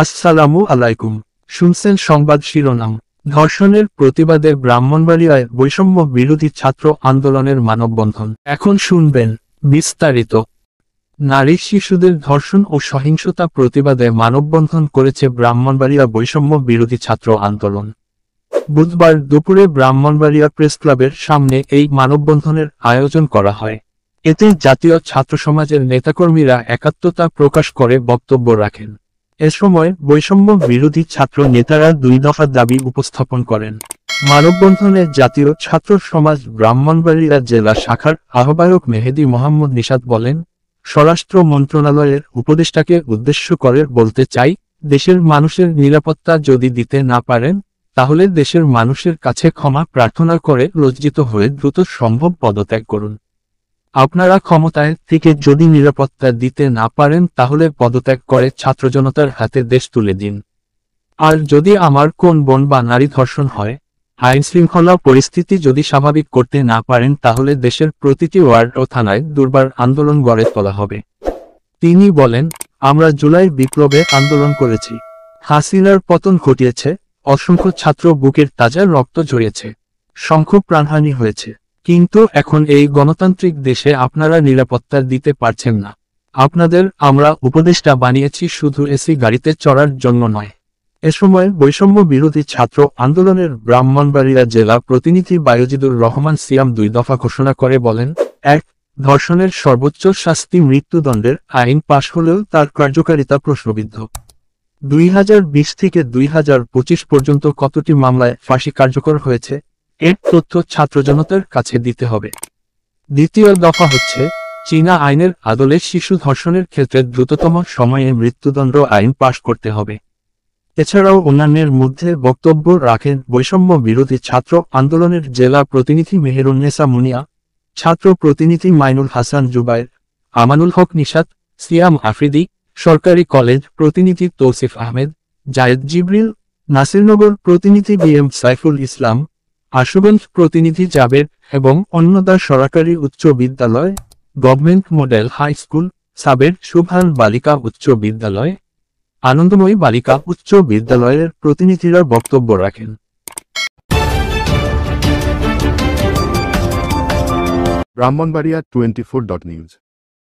আসসালামু আলাইকুম। শুনছেন সংবাদ শিরোনাম। ধর্ষণের প্রতিবাদে ব্রাহ্মণবাড়িয়ায় বৈষম্য বিরোধী ছাত্র আন্দোলনের মানববন্ধন। এখন শুনবেন বিস্তারিত। নারী শিশুদের ধর্ষণ ও সহিংসতা প্রতিবাদে মানববন্ধন করেছে ব্রাহ্মণবাড়িয়া বৈষম্য বিরোধী ছাত্র আন্দোলন। বুধবার দুপুরে ব্রাহ্মণবাড়িয়া প্রেস ক্লাবের সামনে এই মানববন্ধনের আয়োজন করা হয়। এতে জাতীয় ছাত্র সমাজের নেতাকর্মীরা একাত্মতা প্রকাশ করে বক্তব্য রাখেন। এ সময় বৈষম্য বিরোধী ছাত্র নেতারা 2 দফা দাবি উপস্থাপন করেন। মানববন্ধনে জাতীয় ছাত্র সমাজ ব্রাহ্মণবাড়িয়া জেলা শাখার আহ্বায়ক মেহেদী মোহাম্মদ নিশাত বলেন, স্বরাষ্ট্র মন্ত্রণালয়ের উপদেষ্টাকে উদ্দেশ্য করে বলতে চাই, দেশের মানুষের নিরাপত্তা যদি দিতে না পারেন, তাহলে দেশের মানুষের কাছে ক্ষমা প্রার্থনা করে লজ্জিত হয়ে দ্রুত সম্ভব পদত্যাগ করুন। আপনারা ক্ষমতায় থেকে যদি নিরাপত্তা দিতে না পারেন তাহলে পদত্যাগ করে ছাত্র জনতার হাতে দেশ তুলে দিন। আর যদি আমার কোন বোন বা নারী ধর্ষণ হয়, আইন শৃঙ্খলা পরিস্থিতি যদি স্বাভাবিক করতে না পারেন তাহলে দেশের প্রতিটি ওয়ার্ড ও থানায় দুর্বার আন্দোলন গড়ে তোলা হবে। তিনি বলেন, আমরা জুলাই বিপ্লবে আন্দোলন করেছি, হাসিনার পতন ঘটিয়েছে, অসংখ্য ছাত্র বুকের তাজা রক্ত ঝরিয়েছে, সংখ্য প্রাণহানি হয়েছে, কিন্তু এখন এই গণতান্ত্রিক দেশে আপনারা নিরাপত্তা দিতে পারছেন না। আপনাদের আমরা উপদেষ্টা বানিয়েছি শুধু এসি গাড়িতে চড়ার জন্য নয়। এ সময় বৈষম্য বিরোধী ছাত্র আন্দোলনের ব্রাহ্মণবাড়িয়া জেলা প্রতিনিধি বায়জিদুর রহমান সিয়াম 2 দফা ঘোষণা করে বলেন, 1. ধর্ষণের সর্বোচ্চ শাস্তি মৃত্যুদণ্ডের আইন পাশ হলেও তার কার্যকারিতা প্রশ্নবিদ্ধ। 2020 থেকে 2025 পর্যন্ত কতটি মামলায় ফাঁসি কার্যকর হয়েছে, এর তথ্য ছাত্র জনতার কাছে দিতে হবে। 2য় দফা হচ্ছে, চীনা আইনের আদলে শিশু ধর্ষণের ক্ষেত্রে দ্রুততম সময়ে মৃত্যুদণ্ড আইন পাশ করতে হবে। এছাড়াও অন্যান্যের মধ্যে বক্তব্য রাখেন বৈষম্য বিরোধী ছাত্র আন্দোলনের জেলা প্রতিনিধি মেহেরুন্নেসা মুনিয়া, ছাত্র প্রতিনিধি মাইনুল হাসান জুবায়ের, আমানুল হক নিশাত, সিয়াম আফ্রিদি, সরকারি কলেজ প্রতিনিধি তৌসিফ আহমেদ, জায়েদ জিবরিল, নাসিরনগর প্রতিনিধি বিএম সাইফুল ইসলাম, আশুগঞ্জ প্রতিনিধি জাবের এবং অন্নদা সরকারি উচ্চ বিদ্যালয়, গভর্নমেন্ট মডেল হাই স্কুল, সাবের সুবহান বালিকা উচ্চ বিদ্যালয়, আনন্দময়ী বালিকা উচ্চ বিদ্যালয়ের প্রতিনিধিরা বক্তব্য রাখেন। ব্রাহ্মণবাড়িয়া 24.নিউজ।